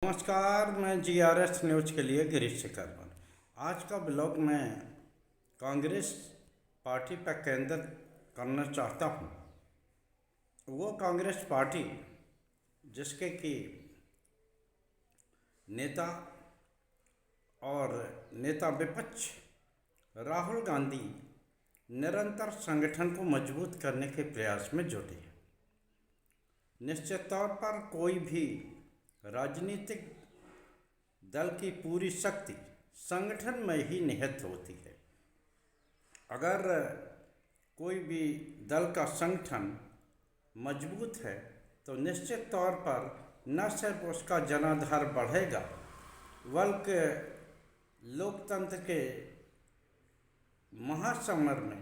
नमस्कार, मैं GRS news के लिए गिरीश शेखर। आज का ब्लॉग मैं कांग्रेस पार्टी पर केंद्रित करना चाहता हूँ। वो कांग्रेस पार्टी जिसके कि नेता और नेता विपक्ष राहुल गांधी निरंतर संगठन को मजबूत करने के प्रयास में जुटे हैं। निश्चित तौर पर कोई भी राजनीतिक दल की पूरी शक्ति संगठन में ही निहित होती है। अगर कोई भी दल का संगठन मजबूत है तो निश्चित तौर पर न सिर्फ उसका जनाधार बढ़ेगा बल्कि लोकतंत्र के महासमर में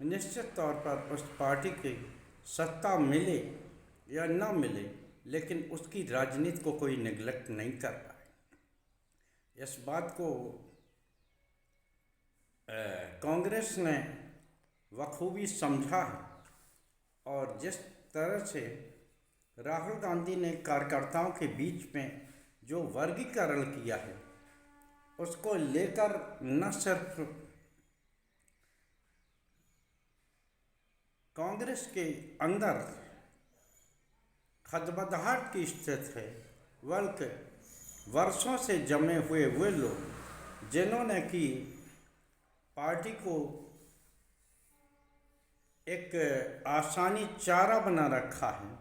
निश्चित तौर पर उस पार्टी की सत्ता मिले या न मिले, लेकिन उसकी राजनीति को कोई नेग्लेक्ट नहीं कर पाए। इस बात को कांग्रेस ने बखूबी समझा है और जिस तरह से राहुल गांधी ने कार्यकर्ताओं के बीच में जो वर्गीकरण किया है उसको लेकर न सिर्फ कांग्रेस के अंदर खदबदाहट की स्थिति है, बल्कि वर्षों से जमे हुए वे लोग जिन्होंने कि पार्टी को एक आसानी चारा बना रखा है,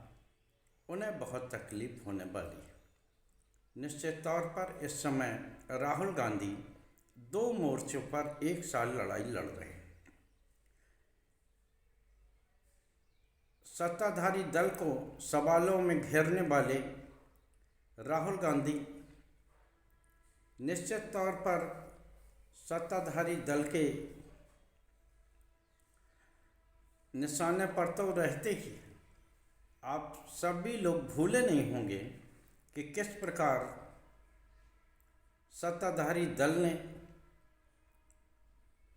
उन्हें बहुत तकलीफ होने वाली है। निश्चित तौर पर इस समय राहुल गांधी दो मोर्चों पर एक साथ लड़ाई लड़ रहे हैं। सत्ताधारी दल को सवालों में घेरने वाले राहुल गांधी निश्चित तौर पर सत्ताधारी दल के निशाने पर तो रहते ही। आप सभी लोग भूले नहीं होंगे कि किस प्रकार सत्ताधारी दल ने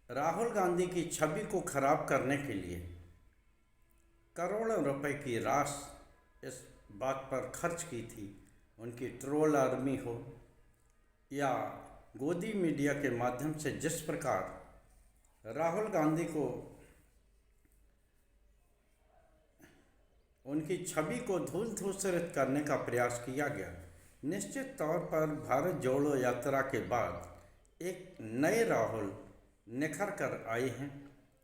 राहुल गांधी की छवि को खराब करने के लिए करोड़ों रुपए की राशि इस बात पर खर्च की थी। उनकी ट्रोल आर्मी हो या गोदी मीडिया के माध्यम से जिस प्रकार राहुल गांधी को उनकी छवि को धूल धूसरित करने का प्रयास किया गया। निश्चित तौर पर भारत जोड़ो यात्रा के बाद एक नए राहुल निखर कर आए हैं,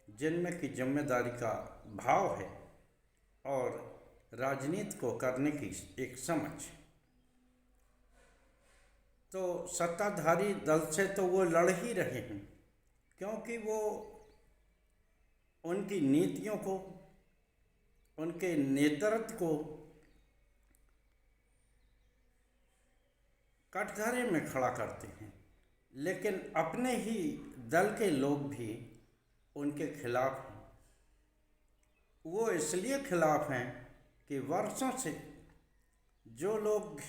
जिनमें की जिम्मेदारी का भाव है और राजनीति को करने की एक समझ। तो सत्ताधारी दल से तो वो लड़ ही रहे हैं, क्योंकि वो उनकी नीतियों को, उनके नेतृत्व को कटघरे में खड़ा करते हैं। लेकिन अपने ही दल के लोग भी उनके खिलाफ हैं। वो इसलिए खिलाफ हैं कि वर्षों से जो लोग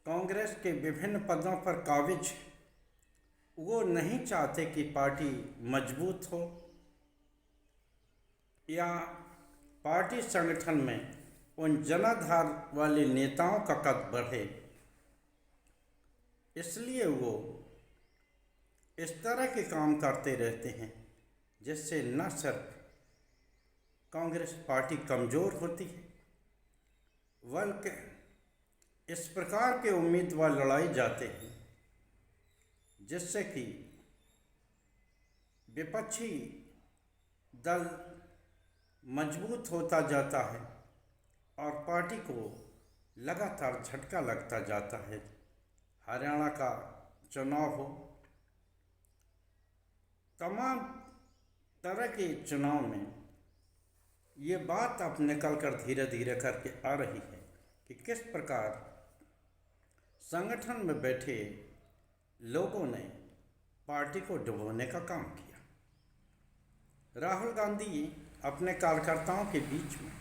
कांग्रेस के विभिन्न पदों पर काबिज, वो नहीं चाहते कि पार्टी मजबूत हो या पार्टी संगठन में उन जनाधार वाले नेताओं का कद बढ़े। इसलिए वो इस तरह के काम करते रहते हैं जिससे न सिर्फ कांग्रेस पार्टी कमज़ोर होती है, बल्कि इस प्रकार के उम्मीदवार लड़ाए जाते हैं जिससे कि विपक्षी दल मजबूत होता जाता है और पार्टी को लगातार झटका लगता जाता है। हरियाणा का चुनाव हो, तमाम तरह के चुनाव में ये बात अब निकल कर धीरे धीरे करके आ रही है कि किस प्रकार संगठन में बैठे लोगों ने पार्टी को डुबोने का काम किया। राहुल गांधी अपने कार्यकर्ताओं के बीच में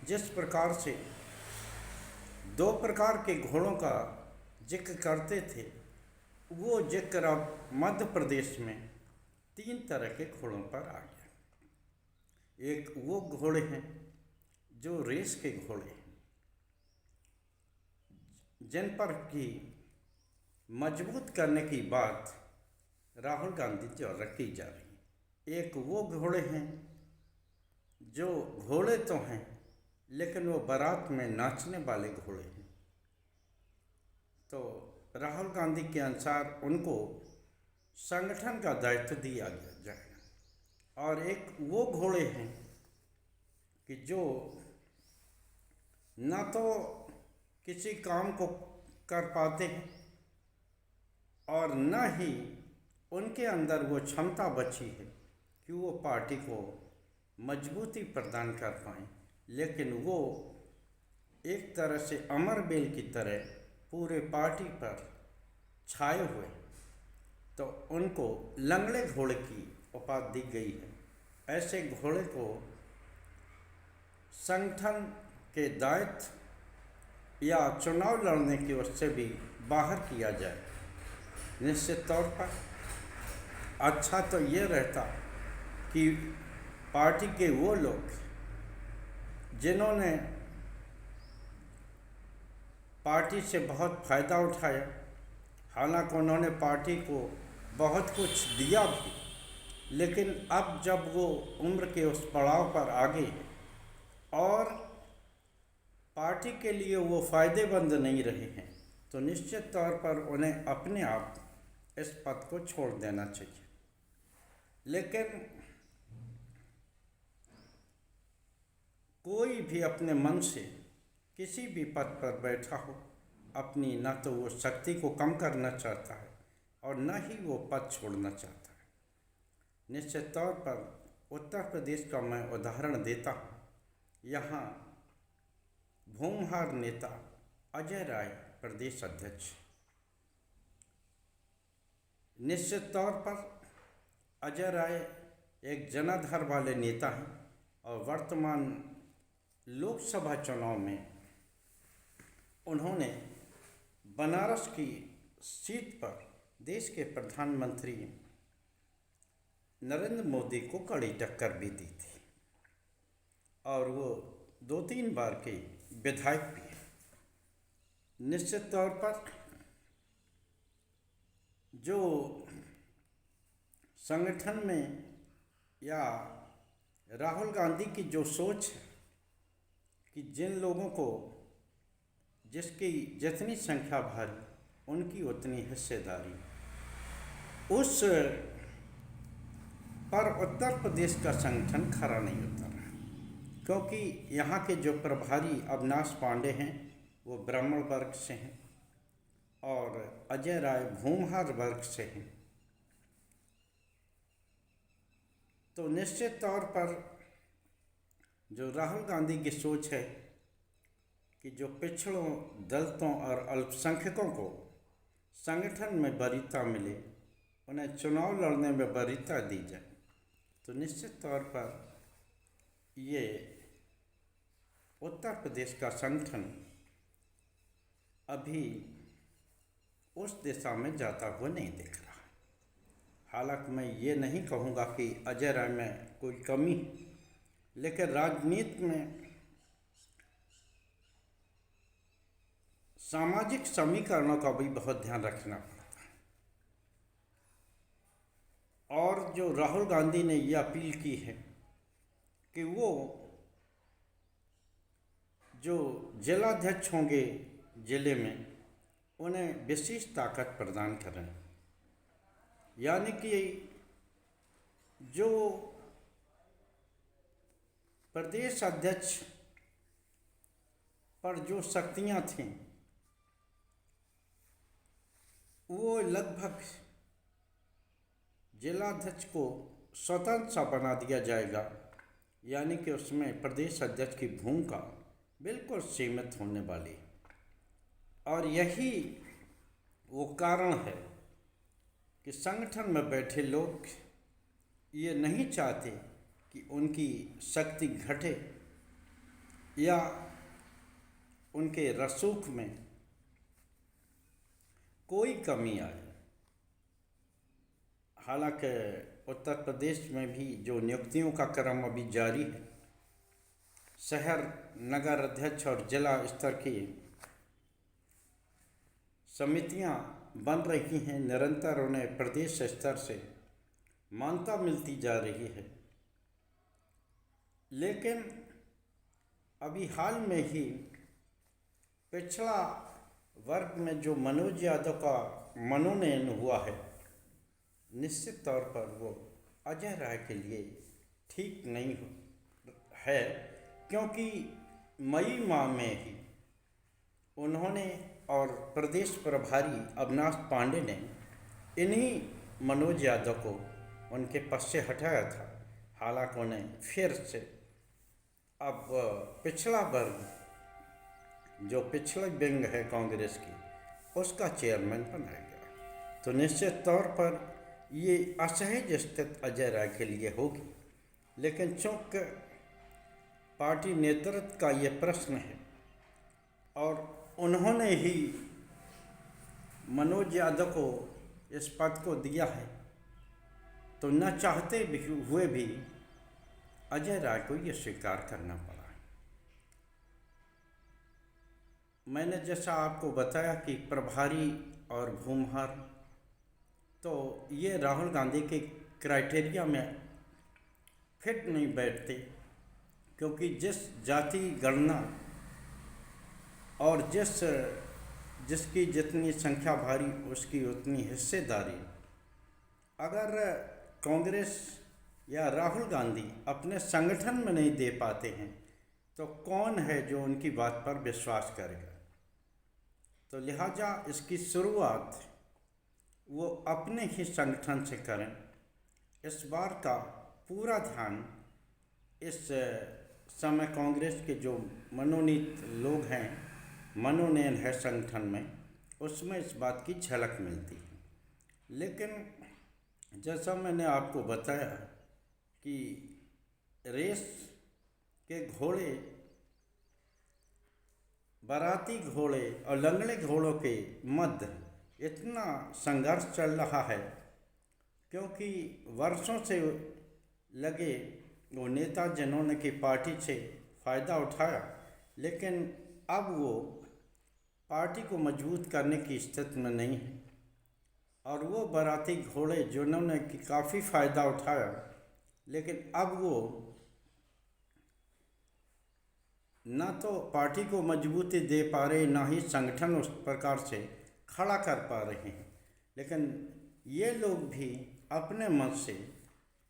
जिस प्रकार से दो प्रकार के घोड़ों का जिक्र करते थे, वो जिक्र अब मध्य प्रदेश में तीन तरह के घोड़ों पर आ गया। एक वो घोड़े हैं जो रेस के घोड़े हैं, जनपद की मजबूत करने की बात राहुल गांधी द्वारा की जा रही है। एक वो घोड़े हैं जो घोड़े तो हैं लेकिन वो बारात में नाचने वाले घोड़े हैं। तो राहुल गांधी के अनुसार उनको संगठन का दायित्व दिया जाएगा और एक वो घोड़े हैं कि जो न तो किसी काम को कर पाते हैं और न ही उनके अंदर वो क्षमता बची है कि वो पार्टी को मजबूती प्रदान कर पाएँ, लेकिन वो एक तरह से अमर बेल की तरह पूरे पार्टी पर छाए हुए, तो उनको लंगड़े घोड़े की उपाधि दी गई है। ऐसे घोड़े को संगठन के दायित्व या चुनाव लड़ने की ओर से भी बाहर किया जाए। निश्चित तौर पर अच्छा तो ये रहता कि पार्टी के वो लोग जिन्होंने पार्टी से बहुत फ़ायदा उठाया, हालांकि उन्होंने पार्टी को बहुत कुछ दिया भी, लेकिन अब जब वो उम्र के उस पड़ाव पर आ गए और पार्टी के लिए वो फ़ायदेमंद नहीं रहे हैं, तो निश्चित तौर पर उन्हें अपने आप इस पद को छोड़ देना चाहिए। लेकिन कोई भी अपने मन से किसी भी पद पर बैठा हो, अपनी न तो वो शक्ति को कम करना चाहता है और न ही वो पद छोड़ना चाहता है। निश्चित तौर पर उत्तर प्रदेश का मैं उदाहरण देता हूँ। यहाँ भूमहार नेता अजय राय प्रदेश अध्यक्ष। निश्चित तौर पर अजय राय एक जनाधार वाले नेता हैं और वर्तमान लोकसभा चुनाव में उन्होंने बनारस की सीट पर देश के प्रधानमंत्री नरेंद्र मोदी को कड़ी टक्कर भी दी थी और वो 2-3 बार के विधायक भी हैं। निश्चित तौर पर जो संगठन में या राहुल गांधी की जो सोच है कि जिन लोगों को जिसकी जितनी संख्या भारी उनकी उतनी हिस्सेदारी, उस पर उत्तर प्रदेश का संगठन खरा नहीं उतरा, क्योंकि यहाँ के जो प्रभारी अविनाश पांडे हैं वो ब्राह्मण वर्ग से हैं और अजय राय भूमहार वर्ग से हैं। तो निश्चित तौर पर जो राहुल गांधी की सोच है कि जो पिछड़ों, दलितों और अल्पसंख्यकों को संगठन में वरीयता मिले, उन्हें चुनाव लड़ने में वरीयता दी जाए, तो निश्चित तौर पर ये उत्तर प्रदेश का संगठन अभी उस दिशा में जाता हुआ नहीं दिख रहा। हालांकि मैं ये नहीं कहूँगा कि अजय राय में कोई कमी, लेकिन राजनीति में सामाजिक समीकरणों का भी बहुत ध्यान रखना पड़ता है। और जो राहुल गांधी ने ये अपील की है कि वो जो जिलाध्यक्ष होंगे जिले में, उन्हें विशेष ताकत प्रदान करें, यानी कि जो प्रदेश अध्यक्ष पर जो शक्तियां थीं वो लगभग जिलाध्यक्ष को स्वतंत्र सा बना दिया जाएगा, यानी कि उसमें प्रदेश अध्यक्ष की भूमिका बिल्कुल सीमित होने वाली। और यही वो कारण है कि संगठन में बैठे लोग ये नहीं चाहते कि उनकी शक्ति घटे या उनके रसूख में कोई कमी आए। हालांकि उत्तर प्रदेश में भी जो नियुक्तियों का क्रम अभी जारी है, शहर, नगर अध्यक्ष और जिला स्तर की समितियां बन रही हैं, निरंतर उन्हें प्रदेश स्तर से मान्यता मिलती जा रही है। लेकिन अभी हाल में ही पिछड़ा वर्ग में जो मनोज यादव का मनोनयन हुआ है, निश्चित तौर पर वो अजय राय के लिए ठीक नहीं है, क्योंकि मई माह में ही उन्होंने और प्रदेश प्रभारी अविनाश पांडे ने इन्हीं मनोज यादव को उनके पद से हटाया था। हालांकि उन्हें फिर से अब पिछड़ा वर्ग जो पिछड़ा विंग है कांग्रेस की, उसका चेयरमैन बनाया गया। तो निश्चित तौर पर ये असहज स्थिति अजय राय के लिए होगी। लेकिन चूंकि पार्टी नेतृत्व का ये प्रश्न है और उन्होंने ही मनोज यादव को इस पद को दिया है, तो न चाहते हुए भी अजय राय को ये स्वीकार करना पड़ा। मैंने जैसा आपको बताया कि प्रभारी और भूमहार, तो ये राहुल गांधी के क्राइटेरिया में फिट नहीं बैठते, क्योंकि जिस जाति गणना और जिसकी जितनी संख्या भारी उसकी उतनी हिस्सेदारी, अगर कांग्रेस या राहुल गांधी अपने संगठन में नहीं दे पाते हैं तो कौन है जो उनकी बात पर विश्वास करेगा। तो लिहाजा इसकी शुरुआत वो अपने ही संगठन से करें। इस बार का पूरा ध्यान इस समय कांग्रेस के जो मनोनीत लोग हैं, मनोनयन है संगठन में, उसमें इस बात की झलक मिलती है। लेकिन जैसा मैंने आपको बताया कि रेस के घोड़े, बाराती घोड़े और लंगड़े घोड़ों के मध्य इतना संघर्ष चल रहा है, क्योंकि वर्षों से लगे वो नेता जिन्होंने की पार्टी से फ़ायदा उठाया, लेकिन अब वो पार्टी को मजबूत करने की स्थिति में नहीं है। और वो बाराती घोड़े जिन्होंने कि काफ़ी फ़ायदा उठाया, लेकिन अब वो ना तो पार्टी को मजबूती दे पा रहे, ना ही संगठन उस प्रकार से खड़ा कर पा रहे हैं। लेकिन ये लोग भी अपने मन से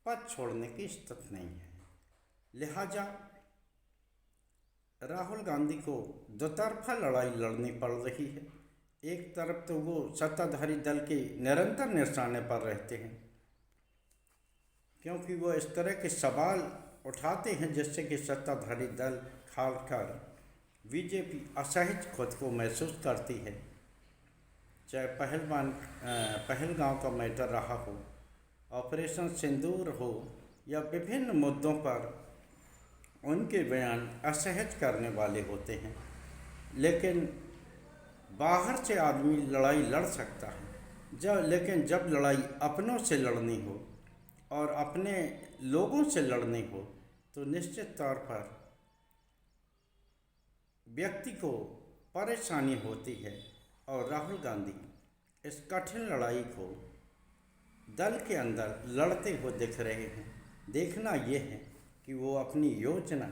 पद छोड़ने की स्थिति नहीं है। लिहाजा राहुल गांधी को दोतरफा लड़ाई लड़नी पड़ रही है। एक तरफ तो वो सत्ताधारी दल के निरंतर निशाने पर रहते हैं, क्योंकि वो इस तरह के सवाल उठाते हैं जिससे कि सत्ताधारी दल खासकर बीजेपी असहज खुद को महसूस करती है। चाहे पहलगांव का मैटर रहा हो, ऑपरेशन सिंदूर हो, या विभिन्न मुद्दों पर उनके बयान असहज करने वाले होते हैं। लेकिन बाहर से आदमी लड़ाई लड़ सकता है, लेकिन जब लड़ाई अपनों से लड़नी हो और अपने लोगों से लड़नी हो, तो निश्चित तौर पर व्यक्ति को परेशानी होती है। और राहुल गांधी इस कठिन लड़ाई को दल के अंदर लड़ते हुए दिख रहे हैं। देखना ये है कि वो अपनी योजना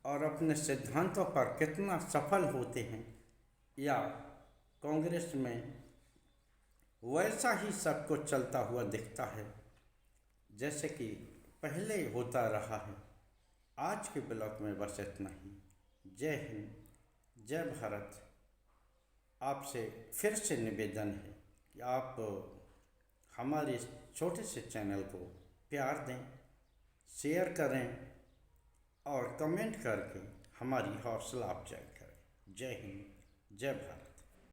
और अपने सिद्धांतों पर कितना सफल होते हैं, या कांग्रेस में वैसा ही सब कुछ चलता हुआ दिखता है जैसे कि पहले होता रहा है। आज के ब्लॉग में बस इतना ही। जय हिंद, जय भारत। आपसे फिर से निवेदन है कि आप हमारे इस छोटे से चैनल को प्यार दें, शेयर करें और कमेंट करके हमारी हौसला अफजाई करें। जय हिंद, जय भारत।